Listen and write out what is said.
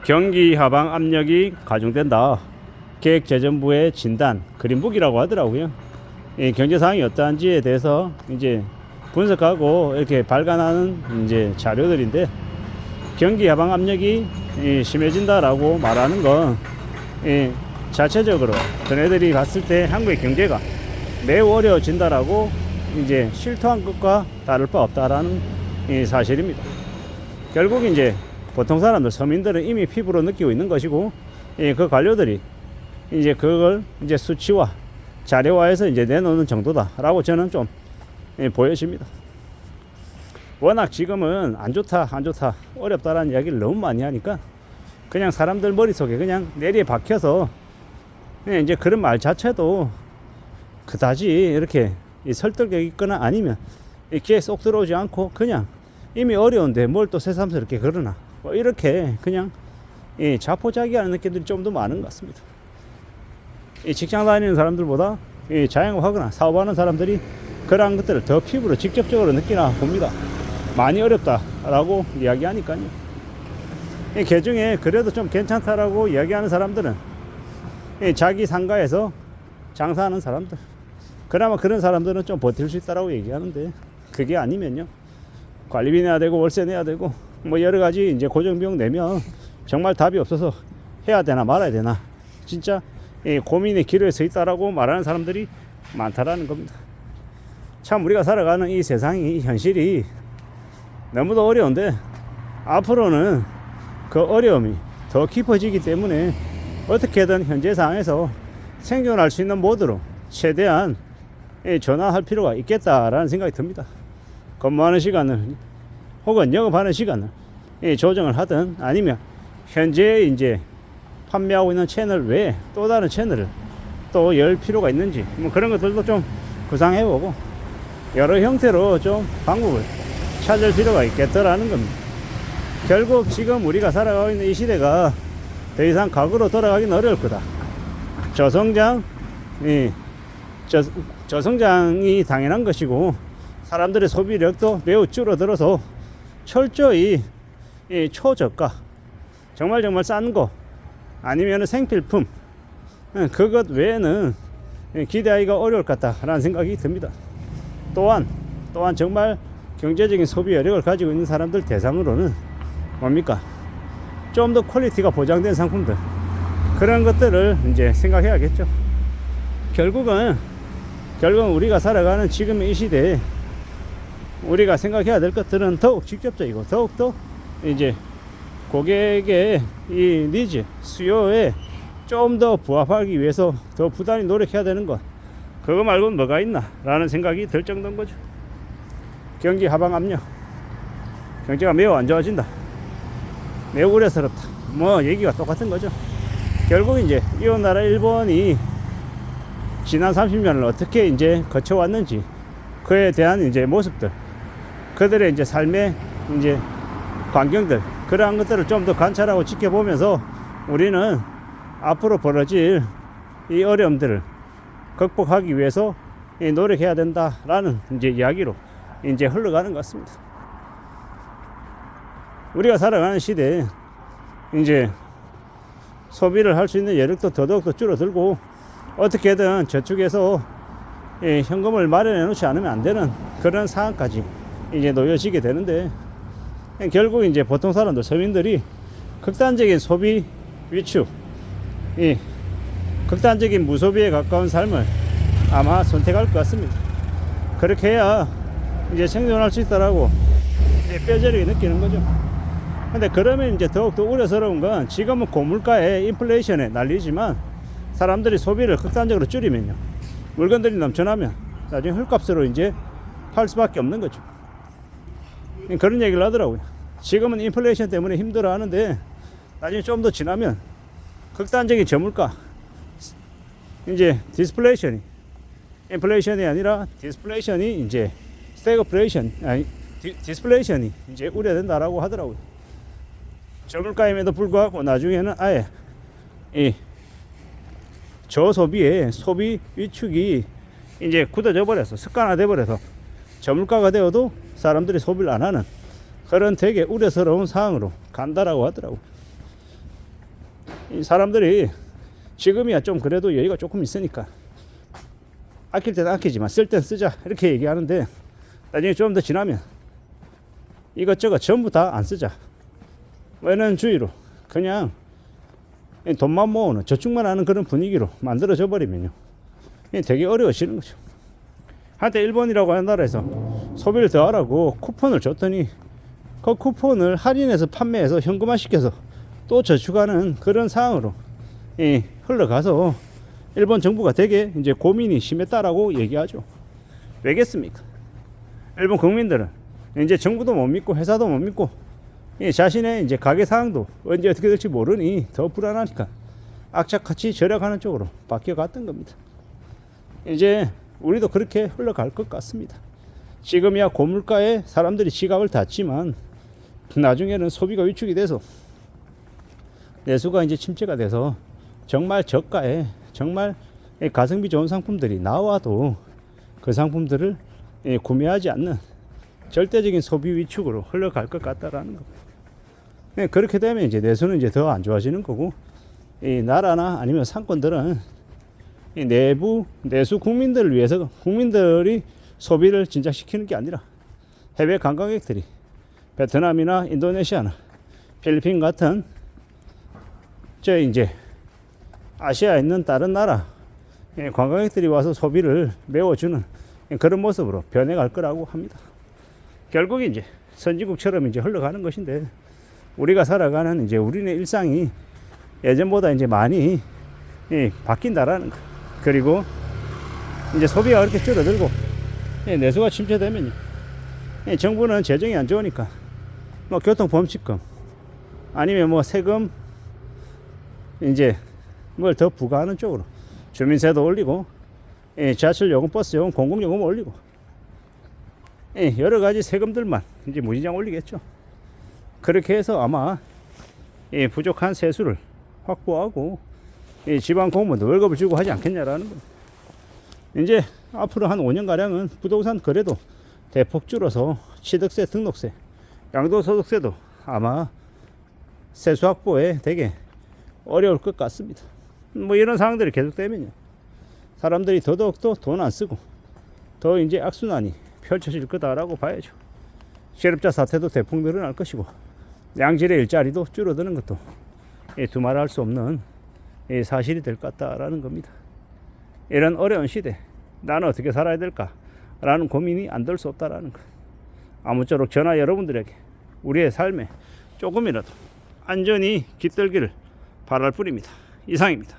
경기 하방 압력이 가중된다. 계획재정부의 진단 그린북이라고 하더라고요. 이 경제 상황이 어떠한지에 대해서 이제 분석하고 이렇게 발간하는 이제 자료들인데, 경기 하방 압력이 심해진다라고 말하는 건 자체적으로 그네들이 봤을 때 한국의 경제가 매우 어려워진다라고 이제 실토한 것과 다를 바 없다라는 사실입니다. 결국 이제 보통 사람들, 서민들은 이미 피부로 느끼고 있는 것이고, 그 관료들이 이제 그걸 이제 수치화, 자료화해서 이제 내놓는 정도다라고 저는 좀 보여집니다. 워낙 지금은 안 좋다, 어렵다라는 이야기를 너무 많이 하니까 그냥 사람들 머릿속에 그냥 내리에 박혀서 그냥 이제 그런 말 자체도 그다지 이렇게 설득력 있거나 아니면 귀에 쏙 들어오지 않고 그냥 이미 어려운데 뭘 또 새삼스럽게 그러나 뭐 이렇게 그냥 자포자기하는 느낌들이 좀 더 많은 것 같습니다. 직장 다니는 사람들보다 자영업하거나 사업하는 사람들이 그러한 것들을 더 피부로 직접적으로 느끼나 봅니다. 많이 어렵다라고 이야기하니까요. 개중에 그래도 좀 괜찮다라고 이야기하는 사람들은 자기 상가에서 장사하는 사람들, 그나마 그런 사람들은 좀 버틸 수 있다라고 얘기하는데, 그게 아니면요, 관리비 내야 되고 월세 내야 되고 뭐 여러 가지 이제 고정비용 내면 정말 답이 없어서 해야 되나 말아야 되나 진짜 고민의 기로에 서 있다라고 말하는 사람들이 많다라는 겁니다. 참 우리가 살아가는 이 세상이, 이 현실이 너무도 어려운데 앞으로는 그 어려움이 더 깊어지기 때문에 어떻게든 현재 상황에서 생존할 수 있는 모드로 최대한 전환할 필요가 있겠다라는 생각이 듭니다. 근무하는 시간을 혹은 영업하는 시간을 조정을 하든, 아니면 현재 이제 판매하고 있는 채널 외에 또 다른 채널을 또 열 필요가 있는지 뭐 그런 것들도 좀 구상해보고 여러 형태로 좀 방법을 찾을 필요가 있겠더라는 겁니다. 결국 지금 우리가 살아가고 있는 이 시대가 더 이상 과거로 돌아가기는 어려울 거다. 저성장이 당연한 것이고, 사람들의 소비력도 매우 줄어들어서 철저히 초저가, 정말 싼 거 아니면 생필품, 그것 외에는 기대하기가 어려울 것 같다라는 생각이 듭니다. 또한 정말 경제적인 소비 여력을 가지고 있는 사람들 대상으로는 뭡니까? 좀 더 퀄리티가 보장된 상품들, 그런 것들을 이제 생각해야겠죠. 결국은 우리가 살아가는 지금의 이 시대에 우리가 생각해야 될 것들은 더욱 직접적이고 더욱더 이제 고객의 이 니즈, 수요에 좀 더 부합하기 위해서 더 부단히 노력해야 되는 것, 그거 말고는 뭐가 있나 라는 생각이 들 정도인 거죠. 경기 하방 압력, 경제가 매우 안 좋아진다, 매우 우려스럽다, 뭐 얘기가 똑같은 거죠. 결국 이제 이웃 나라 일본이 지난 30년을 어떻게 이제 거쳐왔는지, 그에 대한 이제 모습들, 그들의 이제 삶의 이제 광경들, 그러한 것들을 좀 더 관찰하고 지켜보면서 우리는 앞으로 벌어질 이 어려움들을 극복하기 위해서 노력해야 된다라는 이제 이야기로 이제 흘러가는 것 같습니다. 우리가 살아가는 시대에 이제 소비를 할 수 있는 여력도 더더욱 더 줄어들고, 어떻게든 저축해서 현금을 마련해 놓지 않으면 안 되는 그런 상황까지 이제 놓여지게 되는데, 결국 이제 보통 사람들, 서민들이 극단적인 소비 위축, 극단적인 무소비에 가까운 삶을 아마 선택할 것 같습니다. 그렇게 해야 이제 생존할 수 있다라고 이제 뼈저리게 느끼는 거죠. 근데 그러면 이제 더욱더 우려스러운 건, 지금은 고물가에 인플레이션에 난리지만 사람들이 소비를 극단적으로 줄이면요, 물건들이 넘쳐나면 나중에 헐값으로 이제 팔 수밖에 없는 거죠. 그런 얘기를 하더라고요. 지금은 인플레이션 때문에 힘들어 하는데 나중에 좀 더 지나면 극단적인 저물가, 이제 디스플레이션이, 인플레이션이 아니라 디스플레이션이 이제 스태그플레이션, 아니 디스플레이션이 이제 우려된다라고 하더라고요. 저물가임에도 불구하고 나중에는 아예 이 저소비의 소비 위축이 이제 굳어져 버려서, 습관화돼 버려서 저물가가 되어도 사람들이 소비를 안 하는 그런 되게 우려스러운 상황으로 간다라고 하더라고요. 이 사람들이 지금이야 좀 그래도 여유가 조금 있으니까 아낄 때는 아끼지만 쓸 땐 쓰자 이렇게 얘기하는데, 나중에 좀 더 지나면 이것저것 전부 다 안 쓰자 이런 주의로 그냥 돈만 모으는 저축만 하는 그런 분위기로 만들어져 버리면요, 되게 어려워지는 거죠. 한때 일본이라고 하는 나라에서 소비를 더 하라고 쿠폰을 줬더니 그 쿠폰을 할인해서 판매해서 현금화 시켜서 또 저축하는 그런 상황으로 흘러가서 일본 정부가 되게 이제 고민이 심했다라고 얘기하죠. 왜겠습니까? 일본 국민들은 이제 정부도 못 믿고 회사도 못 믿고 자신의 이제 가계 상황도 언제 어떻게 될지 모르니 더 불안하니까 악착같이 절약하는 쪽으로 바뀌어갔던 겁니다. 이제 우리도 그렇게 흘러갈 것 같습니다. 지금이야 고물가에 사람들이 지갑을 닫지만 나중에는 소비가 위축이 돼서 내수가 이제 침체가 돼서 정말 저가에 정말 가성비 좋은 상품들이 나와도 그 상품들을 구매하지 않는 절대적인 소비 위축으로 흘러갈 것 같다라는 겁니다. 그렇게 되면 이제 내수는 이제 더 안 좋아지는 거고, 이 나라나 아니면 상권들은 이 내부 내수 국민들을 위해서 국민들이 소비를 진작시키는 게 아니라 해외 관광객들이 베트남이나 인도네시아나 필리핀 같은 저 이제 아시아에 있는 다른 나라 관광객들이 와서 소비를 메워주는 그런 모습으로 변해갈 거라고 합니다. 결국 이제 선진국처럼 이제 흘러가는 것인데, 우리가 살아가는 이제 우리네 일상이 예전보다 이제 많이 바뀐다라는 거. 그리고 이제 소비가 그렇게 줄어들고 내수가 침체되면요, 정부는 재정이 안 좋으니까 뭐 교통범칙금 아니면 뭐 세금 이제 뭘 더 부과하는 쪽으로 주민세도 올리고 지하철 요금, 버스 요금, 공공요금 올리고 여러 가지 세금들만 이제 무진장 올리겠죠. 그렇게 해서 아마 부족한 세수를 확보하고 지방 공무원도 월급을 주고 하지 않겠냐라는 겁니다. 이제 앞으로 한 5년가량은 부동산 거래도 대폭 줄어서 취득세, 등록세, 양도소득세도 아마 세수 확보에 되게 어려울 것 같습니다. 뭐 이런 상황들이 계속되면요, 사람들이 더더욱더 돈 안 쓰고 더 이제 악순환이 펼쳐질 거다라고 봐야죠. 실업자 사태도 대폭 늘어날 것이고 양질의 일자리도 줄어드는 것도 두말할 수 없는 사실이 될 것 같다라는 겁니다. 이런 어려운 시대 나는 어떻게 살아야 될까라는 고민이 안 될 수 없다라는 것. 아무쪼록 저나 여러분들에게 우리의 삶에 조금이라도 안전히 깃들기를 바랄 뿐입니다. 이상입니다.